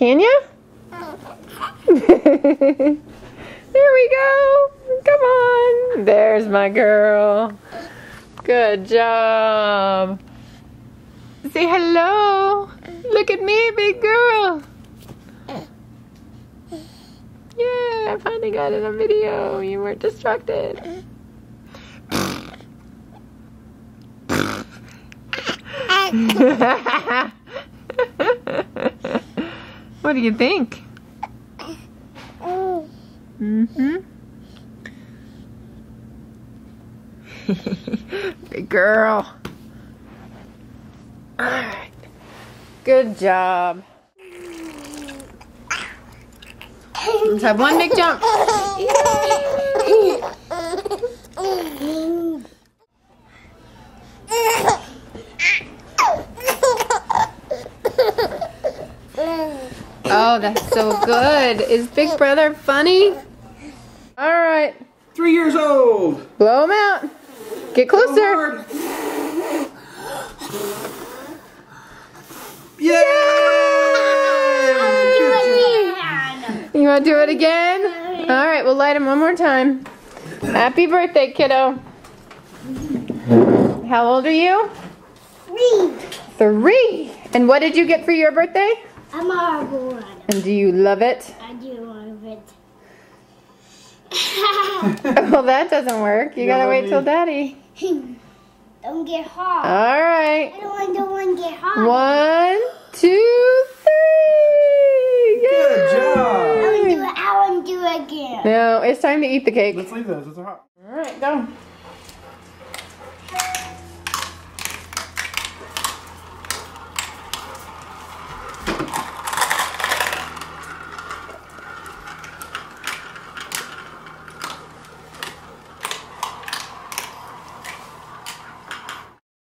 Can you? There we go. Come on. There's my girl. Good job. Say hello. Look at me, big girl. Yeah, I finally got it on video. You weren't distracted. What do you think? Mm-hmm. Big girl. Alright. Good job. Let's have one big jump. Oh, that's so good. Is Big Brother funny? Alright. 3 years old. Blow him out. Get closer. Yay! You want to do it again? Alright, we'll light him one more time. Happy birthday, kiddo. How old are you? 3. 3. And what did you get for your birthday? A marble one. And do you love it? I do love it. Well, that doesn't work. You gotta wait till Daddy. Don't get hot. Alright. I don't want to get hot. 1, 2, 3. Good job. I want to do it again. No, it's time to eat the cake. Let's leave those. Those are hot. Alright, go.